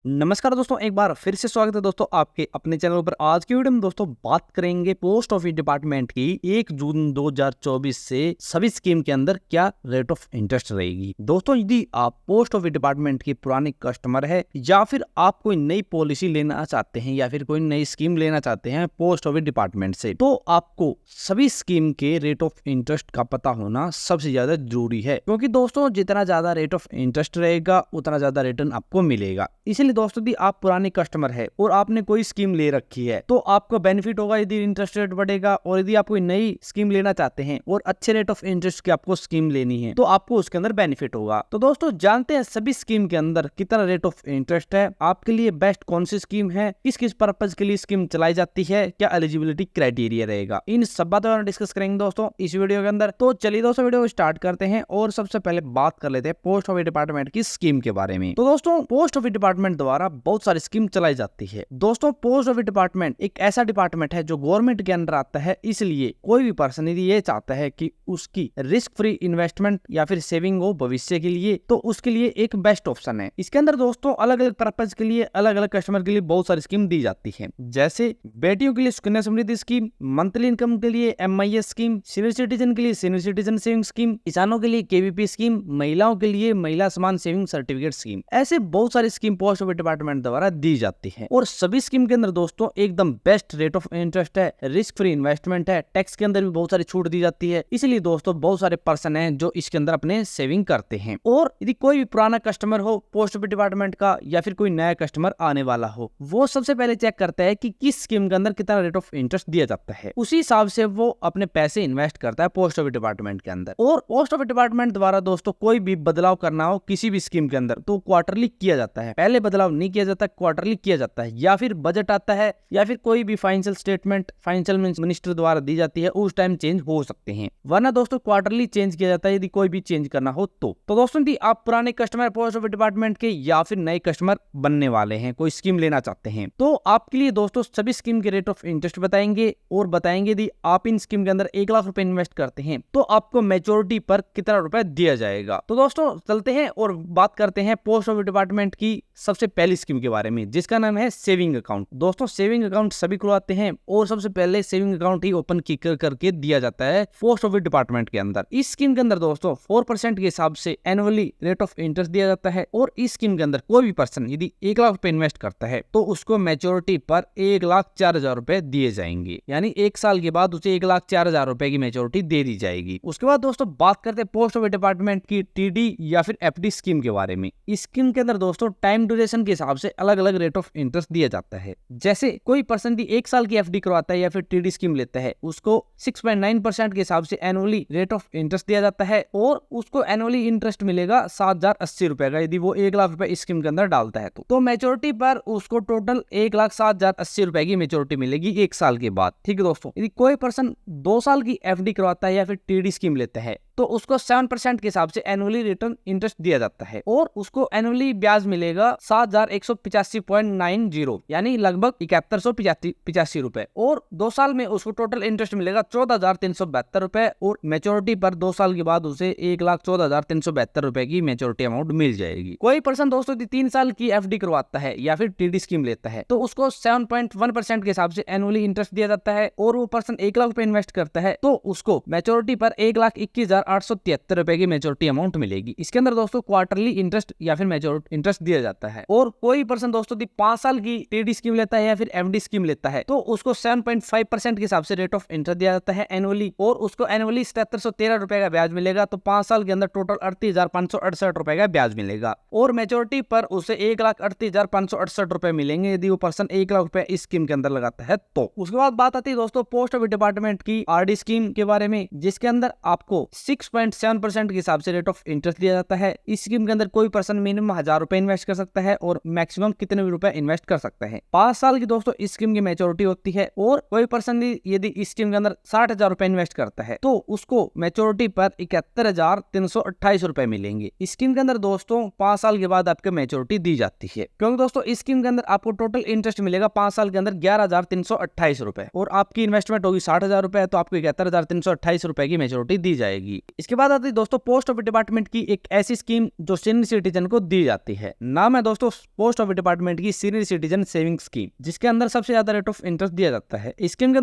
नमस्कार दोस्तों, एक बार फिर से स्वागत है दोस्तों आपके अपने चैनल पर। आज की वीडियो में दोस्तों बात करेंगे पोस्ट ऑफिस डिपार्टमेंट की 1 जून 2024 से सभी स्कीम के अंदर क्या रेट ऑफ इंटरेस्ट रहेगी। दोस्तों, यदि आप पोस्ट ऑफिस डिपार्टमेंट की पुरानी कस्टमर है या फिर आप कोई नई पॉलिसी लेना चाहते हैं या फिर कोई नई स्कीम लेना चाहते हैं पोस्ट ऑफिस डिपार्टमेंट से, तो आपको सभी स्कीम के रेट ऑफ इंटरेस्ट का पता होना सबसे ज्यादा जरूरी है, क्योंकि दोस्तों जितना ज्यादा रेट ऑफ इंटरेस्ट रहेगा उतना ज्यादा रिटर्न आपको मिलेगा। इसलिए दोस्तों यदि आप पुराने कस्टमर है और आपने कोई स्कीम ले रखी है तो आपको बेनिफिट होगा यदि इंटरेस्ट रेट बढ़ेगा, और यदि आप कोई नई स्कीम लेना चाहते हैं और अच्छे रेट ऑफ इंटरेस्ट की आपको स्कीम लेनी है तो आपको उसके अंदर बेनिफिट होगा। तो दोस्तों जानते हैं सभी स्कीम के अंदर कितना रेट ऑफ इंटरेस्ट है, आपके लिए बेस्ट कौन सी स्कीम है, किस किस पर्पज के लिए स्कीम चलाई जाती है, क्या एलिजिबिलिटी क्राइटेरिया रहेगा, इन सब बातों पर डिस्कस करेंगे दोस्तों इस वीडियो के अंदर। तो चलिए दोस्तों वीडियो स्टार्ट करते हैं और सबसे पहले बात कर लेते हैं पोस्ट ऑफिस डिपार्टमेंट की स्कीम के बारे में। तो दोस्तों पोस्ट ऑफिस डिपार्टमेंट द्वारा बहुत सारी स्कीम चलाई जाती है। दोस्तों पोस्ट ऑफिस डिपार्टमेंट एक ऐसा डिपार्टमेंट है जो गवर्नमेंट के अंडर आता है, इसलिए कोई भी पर्सन यदि ये चाहता है कि उसकी रिस्क फ्री इन्वेस्टमेंट या फिर सेविंग हो भविष्य के लिए, तो उसके लिए एक बेस्ट ऑप्शन है। इसके अंदर दोस्तों अलग अलग पर्पज के लिए अलग अलग कस्टमर के लिए बहुत सारी स्कीम दी जाती है, जैसे बेटियों के लिए Sukanya Samriddhi scheme, monthly income के लिए MIS स्कीम, सीनियर सिटीजन के लिए सीनियर सिटीजन सेविंग स्कीम, किसानों के लिए KVP स्कीम, महिलाओं के लिए महिला समान सेविंग सर्टिफिकेट स्कीम। ऐसे बहुत सारी स्कीम पोस्ट ऑफिस डिपार्टमेंट द्वारा दी जाती है और सभी स्कीम के अंदर दोस्तों एकदम बेस्ट रेट ऑफ इंटरेस्ट है, रिस्क फ्री इन्वेस्टमेंट है, टैक्स के अंदर भी बहुत सारी छूट दी जाती है। इसलिए दोस्तों बहुत सारे पर्सन हैं जो इसके अंदर अपने सेविंग करते हैं। और यदि कोई भी पुराना कस्टमर हो पोस्ट ऑफिस डिपार्टमेंट का या फिर कोई नया कस्टमर आने वाला हो, वो सबसे पहले चेक करता है कि किस स्कीम के अंदर कितना रेट ऑफ इंटरेस्ट दिया जाता है, उसी हिसाब से वो अपने पैसे इन्वेस्ट करता है पोस्ट ऑफिस डिपार्टमेंट के अंदर। और पोस्ट ऑफिस डिपार्टमेंट द्वारा दोस्तों कोई भी बदलाव करना हो किसी भी स्कीम के अंदर तो क्वार्टरली किया जाता है, पहले बदलाव नहीं किया जाता, क्वार्टरली किया जाता है, या फिर बजट आता है या फिर कोई भी फाइनेंशियल स्टेटमेंट फाइनेंशियल मिनिस्टर द्वारा दी जाती है, उस टाइम चेंज हो सकते हैं, वरना दोस्तों क्वार्टरली चेंज किया जाता है यदि कोई भी चेंज करना हो तो। दोस्तों यदि आप पुराने कस्टमर पोस्ट ऑफिस डिपार्टमेंट के या फिर नए कस्टमर बनने वाले हैं, कोई स्कीम लेना चाहते हैं, तो आपके लिए दोस्तों सभी स्कीम के रेट ऑफ इंटरेस्ट बताएंगे और बताएंगे यदि आप इन स्कीम के अंदर 1 लाख रुपए इन्वेस्ट करते हैं तो आपको मैच्योरिटी पर कितना रुपए दिया जाएगा। तो दोस्तों चलते हैं और बात करते हैं पोस्ट ऑफिस डिपार्टमेंट की सबसे पहली स्कीम के बारे में, जिसका नाम है सेविंग अकाउंट। दोस्तों सेविंग अकाउंट सभी खुलवाते हैं और सबसे पहले सेविंग अकाउंट ही ओपन करके दिया जाता है पोस्ट ऑफिस डिपार्टमेंट के अंदर। इस स्कीम के अंदर दोस्तों 4% के हिसाब से एनुअली रेट ऑफ इंटरेस्ट दिया जाता है और इस स्कीम के अंदर कोई भी पर्सन यदि 1 लाख रुपए इन्वेस्ट करता है तो उसको मैच्योरिटी पर 1,04,000 रुपए दिए जाएंगे, यानी 1 साल के बाद उसे 1,04,000 रुपए की मैच्योरिटी दे दी जाएगी। उसके बाद दोस्तों बात करते हैं पोस्ट ऑफिस डिपार्टमेंट की TD या फिर FD स्कीम के बारे में। इस स्कीम के अंदर दोस्तों टाइम ड्यूरेशन के हिसाब से अलग अलग रेट ऑफ इंटरेस्ट दिया जाता है। जैसे कोई पर्सन भी 1 साल की FD करवाता है या फिर TD स्कीम लेता है, उसको 6.9% के हिसाब से एनुअली रेट ऑफ इंटरेस्ट दिया जाता है और उसको एनुअली इंटरेस्ट मिलेगा 7,080 रुपए का, यदि वो 1 लाख रुपए इस स्कीम के अंदर डालता है तो मैच्योरिटी पर उसको टोटल 1,07,080 रुपए की मैच्योरिटी मिलेगी 1 साल के बाद। ठीक है दोस्तों, यदि कोई पर्सन 2 साल की FD करवाता है या फिर TD स्कीम लेता है तो उसको 7% के हिसाब से एनुअली रिटर्न इंटरेस्ट दिया जाता है और उसको एनुअली ब्याज मिलेगा 7,185.90, यानी लगभग 7185 रुपए, और 2 साल में उसको टोटल इंटरेस्ट मिलेगा 14,372 रुपए और मैच्योरिटी पर 2 साल के बाद उसे 1,14,372 रुपए की मैच्योरिटी अमाउंट मिल जाएगी। कोई पर्सन दोस्तों 3 साल की FD करवाता है या फिर TD स्कीम लेता है तो उसको 7.1% के हिसाब से एनुअली इंटरेस्ट दिया जाता है और वो पर्सन 1 लाख रुपए इन्वेस्ट करता है तो उसको मैच्योरिटी पर 1,21,873 रुपए की मैच्योरिटी अमाउंट मिलेगी। इसके अंदर दोस्तों क्वार्टरली इंटरेस्ट या फिर मैच्योरिटी इंटरेस्ट दिया जाता है। और कोई पर्सन दोस्तों 5 साल की TD स्कीम लेता है या फिर FD स्कीम लेता है तो उसको 7.5% के हिसाब से रेट ऑफ इंटरेस्ट दिया जाता है एनुअली, और उसको एनुअली 7713 रुपए का ब्याज मिलेगा, तो 5 साल के अंदर टोटल 38,568 रुपए का ब्याज मिलेगा और मैच्योरिटी पर उसे 1,38,568 रुपए मिलेंगे यदि वो पर्सन 1 लाख रुपए इस स्कीम के अंदर लगाता है तो। उसके बाद बात आती है दोस्तों पोस्ट ऑफिस डिपार्टमेंट की RD स्कीम के बारे में, जिसके अंदर आपको 6.7% के हिसाब से रेट ऑफ इंटरेस्ट दिया जाता है। इस स्कीम के अंदर कोई पर्सन मिनिमम 1,000 रुपए इन्वेस्ट कर सकता है और मैक्सिमम कितने भी रुपए इन्वेस्ट कर सकता है। 5 साल की दोस्तों इस स्कीम की मैच्योरिटी होती है और कोई पर्सन यदि इस स्कीम के अंदर 60,000 रुपए इन्वेस्ट करता है तो उसको मैच्योरिटी पर 71,328 रुपए मिलेंगे। इस स्कीम के अंदर दोस्तों 5 साल के बाद आपको मैच्योरिटी दी जाती है, क्योंकि दोस्तों इस स्कीम के अंदर आपको टोटल इंटरेस्ट मिलेगा 5 साल के अंदर 11,328 रुपए और आपकी इन्वेस्टमेंट होगी 60,000 रुपए, तो आपको 71,328 रुपए की मैच्योरिटी दी जाएगी। जाएगी। इसके बाद आती है दोस्तों पोस्ट ऑफिस डिपार्टमेंट की एक ऐसी स्कीम जो सीनियर सिटीजन को दी जाती है। नाम है दोस्तों पोस्ट ऑफिस डिपार्टमेंट की सीनियर सिटीजन सेविंग स्कीम, जिसके अंदर सबसे ज्यादा रेट ऑफ इंटरेस्ट दिया जाता है। स्कीम के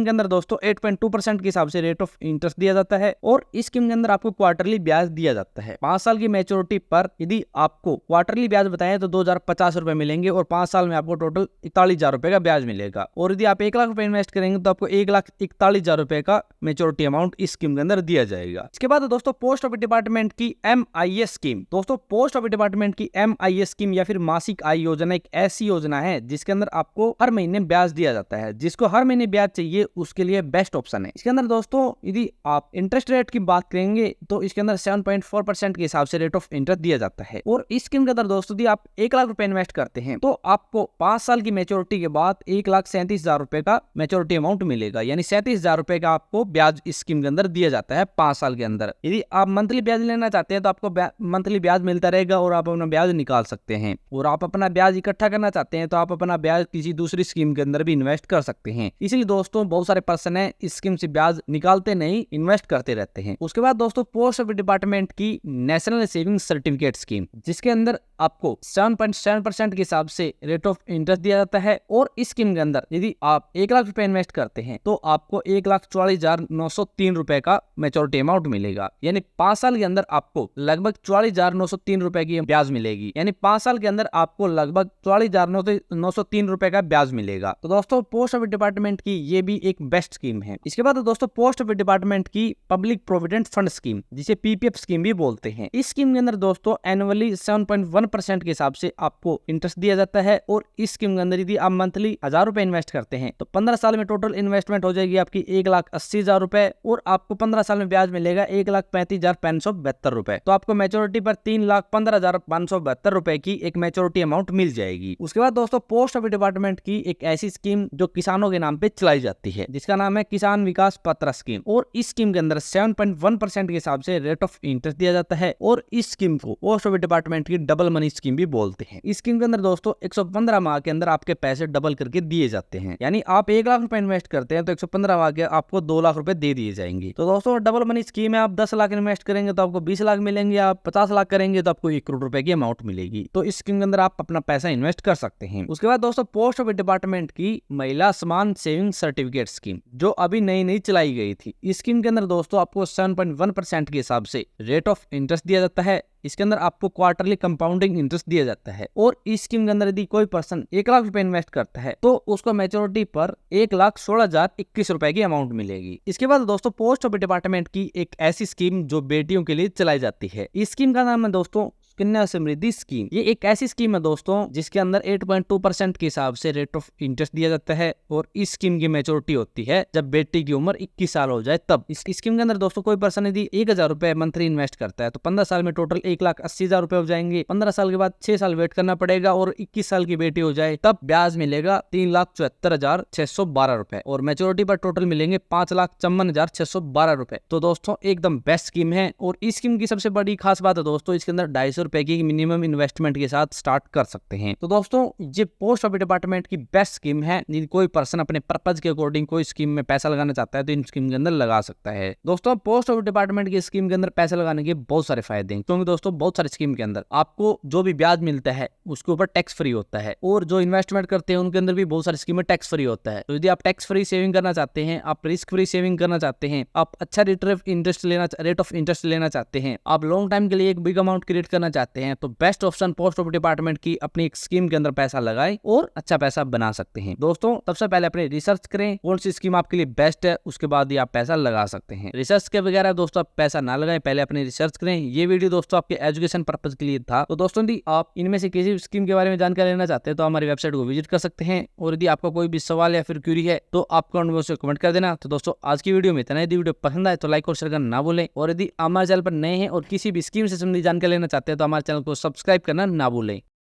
अंदर दोस्तों 8.2% के हिसाब से रेट ऑफ इंटरेस्ट दिया जाता है और इस स्कीम के अंदर आपको क्वार्टरली ब्याज दिया जाता है। 5 साल की मैच्योरिटी पर यदि आपको क्वार्टरली ब्याज बताएं तो 2050 रुपए मिलेंगे और 5 साल में आपको टोटल 41,000 रुपए का ब्याज मिलेगा। और यदि आप 1 लाख रुपए इन्वेस्ट करेंगे तो आपको 1,41,000 रुपए का मैच्योरिटी अमाउंट इस स्कीम के अंदर दिया जाएगा। इसके बाद दोस्तों पोस्ट ऑफिस डिपार्टमेंट की MIS स्कीम। दोस्तों पोस्ट ऑफिस डिपार्टमेंट की MIS स्कीम या फिर मासिक आय योजना एक ऐसी योजना है जिसके अंदर आपको हर महीने ब्याज दिया जाता है। जिसको हर महीने ब्याज चाहिए उसके लिए बेस्ट ऑप्शन है। इसके अंदर दोस्तों यदि आप इंटरेस्ट रेट की बात करेंगे तो इसके अंदर 7.4% के हिसाब से रेट ऑफ इंटरेस्ट दिया जाता है। और इस स्कीम के अंदर दोस्तों यदि आप 1 लाख रुपए इन्वेस्ट करते हैं तो आपको 5 साल की मैच्योरिटी के बाद 1,37,000 रुपए का मैच्योरिटी अमाउंट मिलेगा, यानी 37,000 रुपए का आपको ब्याज इस स्कीम के अंदर दिया जाता है 5 साल के अंदर। यदि आप मंथली ब्याज लेना चाहते हैं तो आपको मंथली ब्याज मिलता रहेगा और आप अपना ब्याज निकाल सकते हैं। और आप अपना ब्याज इकट्ठा करना चाहते हैं तो आप अपना ब्याज किसी दूसरी स्कीम के अंदर भी इन्वेस्ट कर सकते हैं। इसलिए दोस्तों बहुत सारे पर्सन है इस स्कीम से ब्याज निकालते नहीं, इन्वेस्ट करते रहते हैं। उसके बाद दोस्तों पोस्ट ऑफिस डिपार्टमेंट की नेशनल सेविंग सर्टिफिकेट स्कीम, जिसके अंदर आपको 7.7% के हिसाब से रेट ऑफ इंटरेस्ट दिया जाता है। और इस स्कीम के अंदर यदि आप 1 लाख रुपए इन्वेस्ट करते हैं तो आपको 1,44,903 रुपए का मैच्योरिटी अमाउंट मिलेगा, यानी 5 साल के अंदर आपको लगभग 44,903 रुपए की ब्याज मिलेगी, यानी 5 साल के अंदर आपको लगभग 44,903 रुपए का ब्याज मिलेगा। तो दोस्तों पोस्ट ऑफिस डिपार्टमेंट की ये भी एक बेस्ट स्कीम है। इसके बाद दोस्तों पोस्ट ऑफिस डिपार्टमेंट की पब्लिक प्रोविडेंट फंड स्कीम, जिसे PPF स्कीम भी बोलते हैं। इस स्कीम के अंदर दोस्तों एनुअली 7.1% के हिसाब से आपको इंटरेस्ट दिया जाता है। और इस स्कीम के अंदर यदि आप मंथली 1,000 रुपए इन्वेस्ट करते हैं तो 15 साल में टोटल इन्वेस्टमेंट हो जाएगी आपकी 1,80,000 रुपए और आपको 15 साल में ब्याज मिलेगा 1,35,572 रुपए। तो आपको मैच्योरिटी पर 3,15,572 रुपए की एक मैच्योरिटी अमाउंट मिल जाएगी। उसके बाद दोस्तों पोस्ट ऑफिस डिपार्टमेंट की एक ऐसी स्कीम जो किसानों के नाम पे चलाई जाती है, जिसका नाम है किसान विकास पत्र स्कीम। और इस स्कीम के अंदर 7.1% के हिसाब से रेट ऑफ इंटरेस्ट दिया जाता है। और इस स्कीम को पोस्ट ऑफिस डिपार्टमेंट की डबल मनी स्कीम भी बोलते हैं। इस स्कीम के अंदर दोस्तों 115 माह के अंदर आपके पैसे डबल करके दिए जाते हैं, यानी आप 1 लाख रुपए इन्वेस्ट करते हैं तो 115 माह के आपको 2 लाख रुपए दे दिए जाएंगे। तो दोस्तों डबल मनी स्कीम है, आप 10 लाख इन्वेस्ट करेंगे तो आपको 20 लाख मिलेंगे, आप 50 लाख करेंगे तो आपको 1 करोड़ रुपए की अमाउंट मिलेगी। तो इस स्कीम के अंदर आप अपना पैसा इन्वेस्ट कर सकते हैं। उसके बाद दोस्तों पोस्ट ऑफिस डिपार्टमेंट की महिला समान सेविंग सर्टिफिकेट स्कीम, जो अभी नई चलाई गई थी। इस स्कीम के अंदर दोस्तों आपको 7.1% के हिसाब से रेट ऑफ इंटरेस्ट दिया जाता है। इसके अंदर आपको क्वार्टरली कंपाउंडिंग इंटरेस्ट दिया जाता है। और इस स्कीम के अंदर यदि कोई पर्सन 1 लाख रुपए इन्वेस्ट करता है तो उसको मैच्योरिटी पर 1,16,021 रुपए की अमाउंट मिलेगी। इसके बाद दोस्तों पोस्ट ऑफिस डिपार्टमेंट की एक ऐसी स्कीम जो बेटियों के लिए चलाई जाती है। इस स्कीम का नाम है दोस्तों कन्या समृद्धि स्कीम। ये एक ऐसी स्कीम है दोस्तों जिसके अंदर 8.2% के हिसाब से रेट ऑफ इंटरेस्ट दिया जाता है। और इस स्कीम की मैच्योरिटी होती है जब बेटी की उम्र 21 साल हो जाए तब। इस स्कीम के अंदर दोस्तों कोई पर्सन यदि 1,000 रुपए मंथली इन्वेस्ट करता है तो 15 साल में टोटल 1,80,000 रुपए हो जाएंगे। 15 साल के बाद 6 साल वेट करना पड़ेगा और 21 साल की बेटी हो जाए तब ब्याज मिलेगा 3,74,612 रुपए और मैच्योरिटी पर टोटल मिलेंगे 5,54,612 रुपए। तो दोस्तों एकदम बेस्ट स्कीम है। और इस स्कीम की सबसे बड़ी खास बात है दोस्तों इसके अंदर 250 रुपए की मिनिमम इन्वेस्टमेंट के साथ स्टार्ट कर सकते हैं। तो दोस्तों ये पोस्ट ऑफिस डिपार्टमेंट की बेस्ट स्कीम है। यदि कोई पर्सन अपने पर्पज के अकॉर्डिंग कोई स्कीम में पैसा लगाना चाहता है तो इन स्कीम के अंदर लगा सकता है। दोस्तों पोस्ट ऑफिस डिपार्टमेंट की स्कीम के अंदर पैसा लगाने के बहुत सारे फायदे हैं, क्योंकि दोस्तों बहुत सारी स्कीम के अंदर आपको जो भी ब्याज मिलता है उसके ऊपर टैक्स फ्री होता है। और जो इन्वेस्टमेंट करते हैं उनके अंदर भी बहुत सारी स्कीमें टैक्स फ्री होता है। तो यदि आप टैक्स फ्री सेविंग करना चाहते हैं, आप रिस्क फ्री सेविंग करना चाहते हैं, आप अच्छा रेट ऑफ इंटरेस्ट लेना चाहते हैं, आप लॉन्ग टाइम के लिए एक बिग अमाउंट क्रिएट करना चाहते हैं तो best option post office department की अपनी एक स्कीम के अंदर पैसा लगाएं और अच्छा पैसा बना सकते हैं। दोस्तों सबसे पहले अपने रिसर्च करें कौन सी स्कीम आपके लिए बेस्ट है, उसके बाद ही आप पैसा लगा सकते हैं। रिसर्च के बगैर दोस्तों आप पैसा ना लगाएं, पहले अपने रिसर्च करें। ये वीडियो दोस्तों आपके एजुकेशन पर्पज के लिए था। तो दोस्तों यदि आप इनमें से किसी स्कीम के बारे में जानकारी लेना चाहते हैं तो हमारी वेबसाइट को विजिट कर सकते हैं। और यदि आपका कोई भी सवाल या फिर क्यूरी है तो आप कमेंट बॉक्स में कमेंट कर देना। तो दोस्तों आज की वीडियो में इतना। यदि वीडियो पसंद आए तो लाइक और शेयर करना ना भूलें। और यदि हमारे चैनल पर नए हैं और किसी भी स्कीम से संबंधित जानकारी लेना चाहते हैं तो हमारे चैनल को सब्सक्राइब करना ना भूलें।